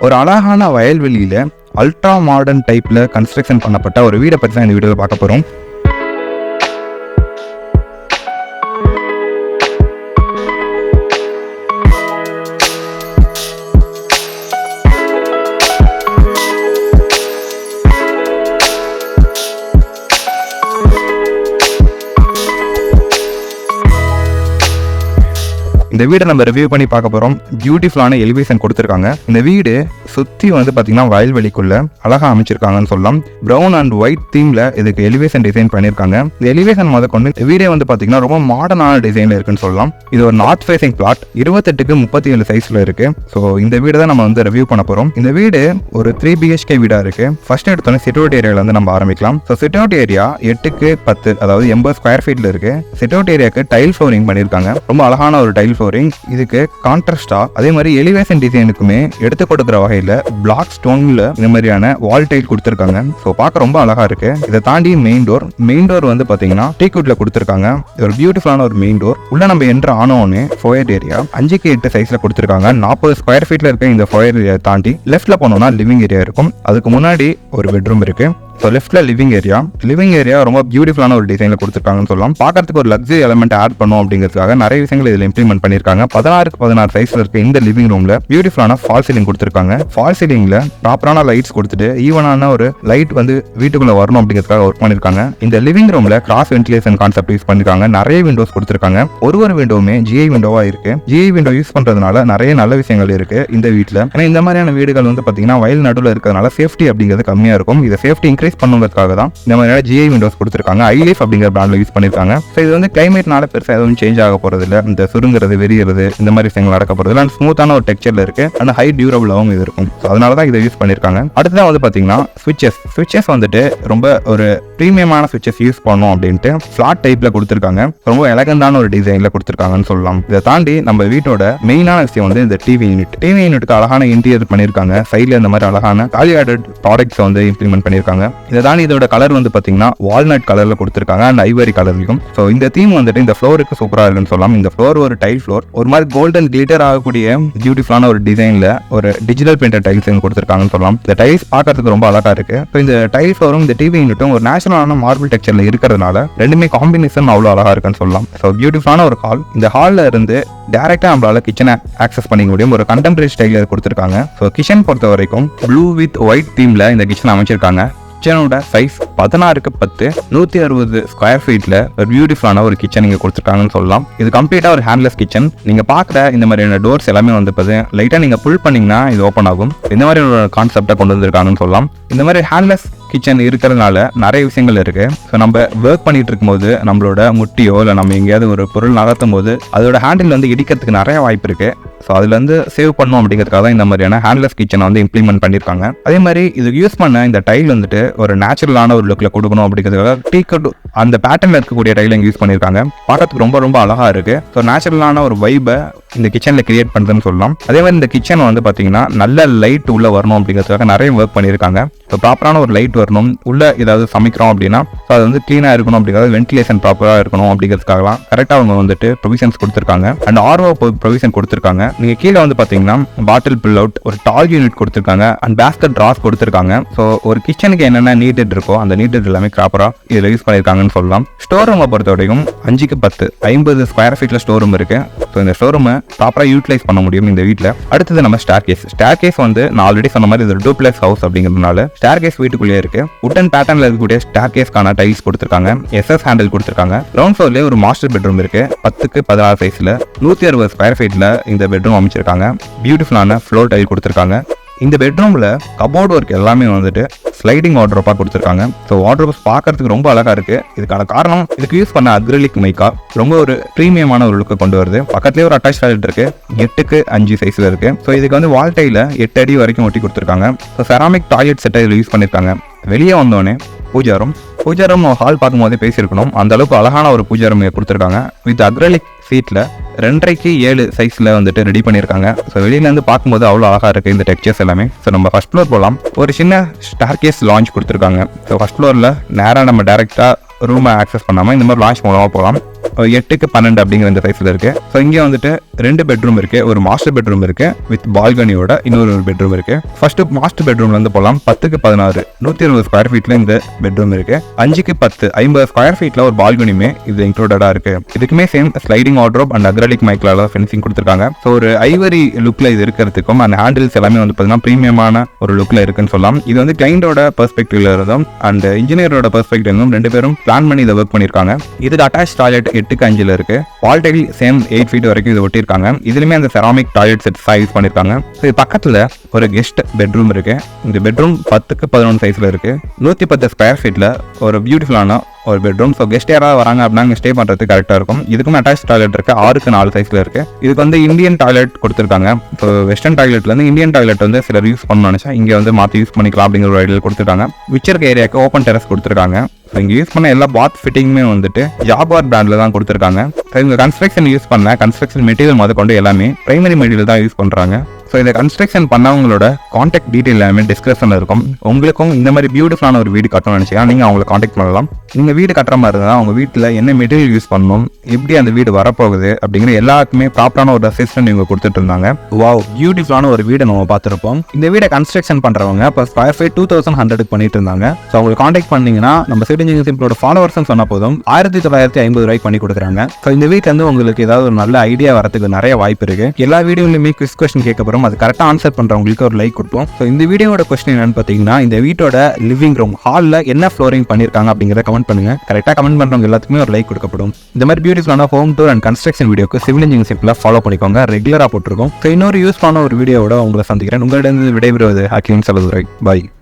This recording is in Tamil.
ஒரு அழகான வயல்வெளியில் அல்ட்ரா மாடர்ன் டைப்பில் கன்ஸ்ட்ரக்ஷன் பண்ணப்பட்ட ஒரு வீடை பற்றி தான் இந்த வீடியோவில் பார்க்க போகிறோம். இந்த வீடை நம்ம ரிவ்யூ பண்ணி பார்க்க போகிறோம். பியூட்டிஃபுல்லான எலிவேஷன் கொடுத்துருக்காங்க. இந்த வீடு சுற்றி வந்து பார்த்தீங்கன்னா வயல்வெளிக்குள்ள அழகாக அமைச்சிருக்காங்கன்னு சொல்லலாம். ப்ரௌன் அண்ட் ஒயிட் தீமில் இதுக்கு எலிவேஷன் டிசைன் பண்ணியிருக்காங்க. இந்த எலிவேஷன் கொண்டு வீடே வந்து பார்த்தீங்கன்னா ரொம்ப மாடர்னான டிசைனில் இருக்குன்னு சொல்லலாம். இது ஒரு நார்த் ஃபேசிங் பிளாட், 28க்கு 37 சைஸில் இருக்கு. ஸோ இந்த வீடு தான் நம்ம வந்து ரிவ்யூ பண்ண போகிறோம். இந்த வீடு ஒரு 3 BHK வீடாக இருக்கு. ஃபர்ஸ்ட் எடுத்தோன்னே சிட் அவுட் ஏரியாவில் வந்து நம்ம ஆரம்பிக்கலாம். ஸோ சிட் அவுட் ஏரியா 8க்கு 10, அதாவது 80 ஸ்கொயர் ஃபீட்டில் இருக்கு. சிட் அவுட் ஏரியாவுக்கு டைல் ஃப்ளோரிங் பண்ணியிருக்காங்க. ரொம்ப அழகான ஒரு டைல் ஃப்ளோரிங். இதுக்கு கான்ட்ராஸ்டா அதே மாதிரி எலிவேஷன் டிசைனுக்குமே எடுத்து கொடுக்குற வகையில பிளாக் ஸ்டோன்ல இந்த மாதிரியான வால் டைல் கொடுத்திருக்காங்க. சோ பார்க்க ரொம்ப அழகா இருக்கு. இதை தாண்டி மெயின் டோர் வந்து பாத்தீங்கன்னா டீக்வுட்ல கொடுத்திருக்காங்க. ஒரு பியூட்டிஃபுல்லான ஒரு மெயின் டோர். உள்ள நம்ம என்ட்ரு ஆனோன்னு ஃபோயர் ஏரியா 5க்கு 8 சைஸ்ல கொடுத்திருக்காங்க. 40 ஸ்கொயர் ஃபீட்ல இருக்க இந்த ஃபோயர் ஏரியா தாண்டி லெஃப்ட்ல போனோம்னா லிவிங் ஏரியா இருக்கும். அதுக்கு முன்னாடி ஒரு பெட்ரூம் இருக்கு. ஸோ லெஃப்ட்ல லிவிங் ஏரியா ரொம்ப பியூட்டிஃபுல்லான ஒரு டிசைனில் கொடுத்துருக்காங்கன்னு சொல்லலாம். பார்க்கறதுக்கு ஒரு லக்ஸரி எலமெண்ட் ஆட் பண்ணும் அப்படிங்கிறதுக்காக நிறைய விஷயங்கள் இதில் இம்ப்ளிமெண்ட் பண்ணியிருக்காங்க. 16க்கு 16 சைஸ்ல இருக்க இந்த லிவிங் ரூம்ல பியூட்டிஃபுல்லான ஃபால் சீலிங் கொடுத்துருக்காங்க. ஃபால் சீலிங்ல ப்ராப்பரான லைட்ஸ் கொடுத்துட்டு ஈவனான ஒரு லைட் வந்து வீட்டுக்குள்ள வரணும் அப்படிங்கிறதுக்காக ஒர்க் பண்ணியிருக்காங்க. இந்த லிவிங் ரூம்ல கிராஸ் வென்டிலேஷன் கான்செப்ட் யூஸ் பண்ணிருக்காங்க. நிறைய விண்டோஸ் கொடுத்துருக்காங்க. ஒரு விண்டோவுமே GI விண்டோவா இருக்கு. GI விண்டோ யூஸ் பண்றதுனால நிறைய நல்ல விஷயங்கள் இருக்கு இந்த வீட்டில். ஏன்னா இந்த மாதிரியான வீடுகள் வந்து பார்த்தீங்கன்னா வயல் நடுவில் இருக்கிறதுனால சேஃப்டி அப்படிங்கிறது கம்மியாக இருக்கும். இதை சேஃப்டி இன்க்ரீஸ் பண்ணுவதற்காக தான் இந்த மாதிரியான GI விண்டோஸ் கொடுத்துருக்காங்க. ஐலீஃப் அப்படிங்கிற பிராண்ட்ல யூஸ் பண்ணிருக்காங்க. ஸோ இது வந்து கிளைமேட்னால பெருசாக எதுவும் சேஞ்ச் ஆக போறது இல்லை. இந்த சுருங்குறது, வெறியறது, இந்த மாதிரி விஷயங்கள் நடக்க போறது இல்லை. ஸ்மூத்தான ஒரு டெக்ஸ்சர்ல இருக்கு. அண்ட் ஹை டியூரபிளாகவும் இது இருக்கும். ஸோ அதனால தான் இதை யூஸ் பண்ணிருக்காங்க. அடுத்ததான் வந்து பார்த்தீங்கன்னா சுவிட்சஸ் வந்துட்டு ரொம்ப ஒரு பிரீமியமான சுவிட்சஸ் யூஸ் பண்ணணும் அப்படின்ட்டு ஃபிளாட் டைப்ல கொடுத்துருக்காங்க. ரொம்ப எலகண்டான ஒரு டிசைன்ல கொடுத்துருக்காங்கன்னு சொல்லலாம். இதை தாண்டி நம்ம வீட்டோட மெயினான விஷயம் வந்து இந்த டிவி யூனிட்டுக்கு அழகான இன்டீரியர் பண்ணியிருக்காங்க. சைட்ல இந்த மாதிரி அழகான வேல்யூ ஆடட் ப்ராடக்ட்ஸ் வந்து இம்ப்ளிமெண்ட் பண்ணியிருக்காங்க. இதை தாண்டி இதோட கலர் வந்து பாத்தீங்கன்னா வால்நட் கலர்ல கொடுத்திருக்காங்க அண்ட் ஐவரி கலர்லயும். சோ இந்த தீம் வந்துட்டு இந்த ஃப்ளோருக்கு சூப்பரா இருக்குன்னு சொல்லலாம். இந்த ஃப்ளோர் ஒரு டைல் ஃப்ளோர், ஒரு மாதிரி கோல்டன் கிளிட்டர் ஆகக்கூடிய பியூட்டிஃபுல்லான ஒரு டிசைன்ல ஒரு டிஜிட்டல் பிரிண்டட் டைல்ஸ் கொடுத்திருக்காங்கன்னு சொல்லலாம். இந்த டைல்ஸ் பார்க்கறதுக்கு ரொம்ப அழகா இருக்கு. இந்த டைல் ஃப்ளோரும் இந்த டிவி யூனிட்டும் ஒரு நேச்சுரலான மார்பிள் டெக்ஸ்சர்ல இருக்கிறதுனால ரெண்டுமே காம்பினேஷன் அவ்வளவு அழகா இருக்குன்னு சொல்லலாம். ஸோ பியூட்டிஃபுல்லான ஒரு ஹால். இந்த ஹால்ல இருந்து டைரக்டா நம்மளால கிச்சனை ஆக்சஸ் பண்ணிக்க முடியும். ஒரு கண்டெம்பரரி ஸ்டைல கொடுத்திருக்காங்க. ஸோ கிச்சன் பொறுத்த வரைக்கும் ப்ளூ வித் ஒயிட் தீம்ல இந்த கிச்சன் அமைச்சிருக்காங்க. கிச்சனோட சைஸ் 16க்கு 10, 160 ஸ்கொயர் ஃபீட்ல ஒரு பியூட்டிஃபுல்லான ஒரு கிச்சன் நீங்க கொடுத்துருக்காங்கன்னு சொல்லலாம். இது கம்ப்ளீட்டா ஒரு ஹேண்ட்லெஸ் கிச்சன். நீங்க பாக்குற இந்த மாதிரியான டோர்ஸ் எல்லாமே வந்து லைட்டா நீங்க புல் பண்ணீங்கன்னா இது ஓப்பன் ஆகும். இந்த மாதிரி ஒரு கான்செப்டை கொண்டு வந்திருக்காங்கன்னு சொல்லலாம். இந்த மாதிரி ஹேண்ட்லெஸ் கிச்சன் இருக்கிறதுனால நிறைய விஷயங்கள் இருக்கு. ஸோ நம்ம ஒர்க் பண்ணிட்டு இருக்கும்போது நம்மளோட முட்டியோ இல்லை நம்ம எங்கேயாவது ஒரு பொருள் நகர்த்தும் போது அதோட ஹேண்டில் வந்து இடிக்கிறதுக்கு நிறைய வாய்ப்பு இருக்கு. ஸோ அதுல இருந்து சேவ் பண்ணும் அப்படிங்கிறதுக்காக தான் இந்த மாதிரியான ஹேண்ட்லெஸ் கிச்சனை வந்து இம்ப்ளிமெண்ட் பண்ணியிருக்காங்க. அதே மாதிரி இது யூஸ் பண்ண இந்த டைல் வந்துட்டு ஒரு நேச்சுரலான ஒரு லுக்ல கொடுக்கணும் அப்படிங்கிறதுக்காக டீக்கட் அந்த பேட்டர்ல இருக்கக்கூடிய டைல் யூஸ் பண்ணியிருக்காங்க. பார்க்கறதுக்கு ரொம்ப ரொம்ப அழகா இருக்கு. ஸோ நேச்சுரலான ஒரு வைபை இந்த கிச்சன்ல கிரியேட் பண்ணுறதுன்னு சொல்லலாம். அதே மாதிரி இந்த கிச்சன் வந்து பாத்தீங்கன்னா நல்ல லைட் உள்ள வரணும் அப்படிங்கிறதுக்காக நிறைய ஒர்க் பண்ணியிருக்காங்க. ஸோ ப்ராப்பரான ஒரு லைட் வரணும். உள்ள ஏதாவது சமைக்கிறோம் அப்படின்னா அது வந்து கிளீனா இருக்கணும் அப்படிங்கிறது, வென்டிலேஷன் ப்ராப்பரா இருக்கணும் அப்படிங்கிறதுக்காகலாம் கரெக்டாக அவங்க வந்துட்டு ப்ரொவிஷன்ஸ் கொடுத்துருக்காங்க. அண்ட் RO ப்ரொவிஷன் கொடுத்துருக்காங்க. நீங்க கீழே வந்து பாத்தீங்கன்னா பாட்டில் பில் அவுட், ஒரு டால் யூனிட் கொடுத்துருக்காங்க அண்ட் பேஸ்கெட் ட்ராஸ் கொடுத்துருக்காங்க. ஸோ ஒரு கிச்சனுக்கு என்னென்ன நீடட் இருக்கோ அந்த நீடட் எல்லாமே ப்ராப்பரா இதில் யூஸ் பண்ணியிருக்காங்கன்னு சொல்லலாம். ஸ்டோர் ரூமை பொறுத்த வரைக்கும் 5க்கு 10, 50 ஸ்கொயர் ஃபீட்ல ஸ்டோர் ரூம் இருக்கு. ஸோ இந்த ஸ்டோர் ரூமை ப்ராப்பரா யூட்டிலைஸ் பண்ண முடியும் இந்த வீட்டில். அடுத்தது நம்ம ஸ்டேர் கேஸ் வந்து நான் ஆல்ரெடி சொன்ன மாதிரி இது டூப்ளெக்ஸ் ஹவுஸ் அப்படிங்கிறதுனால ஸ்டேர் கேஸ் வீட்டுக்குள்ளே இருக்கு. உட்டன் பேட்டர்ன்ல இருக்கக்கூடிய ஸ்டேர் கேஸ்க்கான டைல்ஸ் கொடுத்துருக்காங்க. SS ஹேண்டில் கொடுத்துருக்காங்க. கிரவுண்ட் ஃப்ளோர்லேயே ஒரு மாஸ்டர் பெட்ரூம் இருக்கு. 10க்கு 16 சைஸ்ல 160 ஸ்கொயர் ஃபீட்ல இந்த பெட்ரூம் அமைச்சிருக்காங்க. பியூட்டிஃபுல்லான ஃப்ளோர் டைல் கொடுத்துருக்காங்க. இந்த பெட்ரூம்ல கபோர்ட் ஒர்க் எல்லாமே வந்துட்டு ஸ்லைடிங் வார்ட்ரோப்பா கொடுத்துருக்காங்க. ஸோ வார்ட்ரோப்ஸ் பார்க்கறதுக்கு ரொம்ப அழகா இருக்கு. இதுக்கான காரணம் இதுக்கு யூஸ் பண்ண அக்ரிலிக் மைக்கா ரொம்ப ஒரு பிரீமியமான ஒரு லுக்கை கொண்டு வருது. பக்கத்துலேயே ஒரு அட்டாச் டாய்லெட் இருக்கு. 8க்கு 5 சைஸ்ல இருக்கு. ஸோ இதுக்கு வந்து வால் டைல 8 அடி வரைக்கும் ஒட்டி கொடுத்துருக்காங்க. ஸோ செராமிக் டாய்லெட் செட்டை இதில் யூஸ் பண்ணியிருக்காங்க. வெளியே வந்தோடனே பூஜா ரூம் ஹால் பார்க்கும்போதே பேசியிருக்கணும். அந்த அளவுக்கு அழகான ஒரு பூஜா ரூம் கொடுத்துருக்காங்க. வித் அக்ரலிக் சீட்ல 2.5க்கு 7 சைஸ்ல வந்துட்டு ரெடி பண்ணியிருக்காங்க. ஸோ வெளியில இருந்து பார்க்கும்போது அவ்வளோ அழகா இருக்கு இந்த டெக்ஸ்சர்ஸ் எல்லாமே. ஸோ நம்ம ஃபர்ஸ்ட் ஃப்ளோர் போகலாம். ஒரு சின்ன ஸ்டார் கேஸ் லான்ச் கொடுத்துருக்காங்க. ஸோ ஃபர்ஸ்ட் ஃப்ளோர்ல நேராக நம்ம டைரக்டா ரூமை ஆக்சஸ் பண்ணாமல் இந்த மாதிரி லான்ச் மூலமாக போகலாம். 8க்கு 12 அப்படிங்கிற இந்த சைஸில் இருக்குது. ஸோ இங்கே வந்துட்டு 2 பெட்ரூம் இருக்குது. ஒரு மாஸ்டர் பெட்ரூம் இருக்குது வித் பால்கனியோட இன்னொரு பெட்ரூம் இருக்குது. ஃபர்ஸ்ட்டு மாஸ்டர் பெட்ரூம்லேருந்து போகலாம். 10க்கு 16 120 ஸ்கொயர் ஃபீட்டில் இந்த பெட்ரூம் இருக்குது. 5க்கு 10 50 ஸ்கொயர் ஃபீட்டில் ஒரு பால்கனியுமே இது இன்க்ளூடடாக இருக்குது. இதுக்குமே same sliding wardrobe and acrylic மைக்லால ஃபென்சிங் கொடுத்துருக்காங்க. ஸோ ஒரு ஐவரி லுக்கில் இது இருக்கிறதுக்கும் அந்த ஹேண்டில்ஸ் எல்லாமே வந்து பார்த்தீங்கன்னா ப்ரீமியமான ஒரு லுக்கில் இருக்குன்னு சொல்லலாம். இது வந்து கிளைண்டோட பெர்ஸ்பெக்டிவ்ல இருந்தும் அண்ட் இன்ஜினியரோட பெர்ஸ்பெக்டிவ் இருந்தும் 2 பேரும் பிளான் பண்ணி இதை ஒர்க் பண்ணியிருக்காங்க. இதுக்கு அட்டாச் டாய்லெட் 8க்கு 5 இருக்கு. வால் டைல் சேம் 8 ஃபீட் வரைக்கும் இது ஒட்டியிருக்காங்க. இதுலயுமே அந்த செராமிக் டாய்லெட் செட் யூஸ் பண்ணியிருக்காங்க. இது பக்கத்தில் ஒரு கெஸ்ட் பெட்ரூம் இருக்கு. இந்த பெட்ரூம் 10க்கு 11 சைஸ்ல இருக்கு. 110 ஸ்கொயர் ஃபீட்ல ஒரு பியூட்டிஃபுல்லான ஒரு பெட்ரூம். ஸோ கெஸ்ட் யாராவது வராங்க அப்படின்னா அங்கே ஸ்டே பண்ணுறதுக்கு கரெக்டாக இருக்கும். இதுக்கும் அட்டாச் டாய்லெட் இருக்குது. 6க்கு 4 சைஸில் இருக்குது. இதுக்கு வந்து இந்தியன் டாய்லெட் கொடுத்துருக்காங்க. ஸோ வெஸ்டர்ன் டாய்லெட்லேருந்து இந்தியன் டாய்லெட் வந்து சிலர் யூஸ் பண்ணணும்னு நினச்சா இங்கே வந்து மாற்றி யூஸ் பண்ணிக்கலாம் அப்படிங்கிற ஒரு ஐடியா கொடுத்துருக்காங்க. விச்சர்க்க ஏரியாவுக்கு ஓப்பன் டெரஸ் கொடுத்துருக்காங்க. ஸோ இங்கே யூஸ் பண்ண எல்லா பாத் ஃபிட்டிங்குமே வந்துட்டு ஜாபார் பிராண்டில் தான் கொடுத்துருக்காங்க. ஸோ இவங்க கன்ஸ்ட்ரக்ஷன் யூஸ் பண்ண கன்ஸ்ட்ரக்ஷன் மெட்டீரியல் முத கொண்டு எல்லாமே பிரைமரி மெட்டீரியல் தான் யூஸ் பண்ணுறாங்க. ஸோ இந்த கன்ஸ்ட்ரக்ஷன் பண்ணவங்களோட காண்டாக்ட் டீட்டெயில் எல்லாமே டிஸ்கிரிப்ஷனில் இருக்கும். உங்களுக்கும் இந்த மாதிரி பியூட்டிஃபுல்லான ஒரு வீடு கட்டணும்னு நினச்சிங்கன்னா நீங்கள் அவங்களை காண்டாக்ட் பண்ணலாம். நீங்கள் வீடு கட்டுற மாதிரி இருந்தால் அவங்க வீட்டில் என்ன மெட்டீரியல் யூஸ் பண்ணணும், எப்படி அந்த வீடு வரப்போகுது அப்படிங்கிற எல்லாருக்குமே ப்ராப்பரான ஒரு அசிஸ்டன்ட் இவங்க கொடுத்துட்டு இருந்தாங்க. வாவ், பியூட்டிஃபுல்லான ஒரு வீடை நம்ம பார்த்துருப்போம். இந்த வீடை கன்ஸ்ட்ரக்ஷன் பண்ணுறவங்க இப்போ ஸ்கொயர் ஃபீட் 2100 பண்ணிட்டு இருந்தாங்க. ஸோ அவங்களை காண்டாக்ட் பண்ணீங்கன்னா நம்ம சிட்டிங் சிம்பிளோட ஃபாலோவர்ஸ் சொன்ன போதும் 1950 ரூபாய்க்கு பண்ணி கொடுக்குறாங்க. ஸோ இந்த வீட்டிலேருந்து உங்களுக்கு ஏதாவது ஒரு நல்ல ஐடியா வரதுக்கு நிறைய வாய்ப்பு இருக்கு. எல்லா வீடியோலையுமே குவிஸ் கொஸ்டின் கேட்க போகிறோம். அது கரெக்டாக ஆன்சர் பண்ணுறவங்களுக்கு ஒரு லைக் கொடுப்போம். ஸோ இந்த வீடியோட கொஸ்டின் என்னன்னு பார்த்தீங்கன்னா, இந்த வீட்டோட லிவிங் ரூம் ஹாலில் என்ன ஃப்ளோரிங் பண்ணியிருக்காங்க அப்படிங்கிறத கமெண்ட் பண்ணுங்க. கரெக்டாக கமெண்ட் பண்ணுறவங்க எல்லாத்துக்குமே ஒரு லைக் கொடுக்கப்படும். இந்த மாதிரி பியூட்டிஃபுல்லான ஹோம் டூர் அண்ட் கன்ஸ்ட்ரக்ஷன் வீடியோக்கு சிவில் இன்ஜினியரிங் சிம்பிளாக ஃபாலோ பண்ணிக்கோங்க. ரெகுலராக போட்டிருக்கோம். ஸோ இன்னொரு யூஸ்ஃபுல்லான ஒரு வீடியோவோட உங்களை சந்திக்கிறேன். உங்களிடம் விடைபெறுவது அகிலன் சலதுரை. பாய்.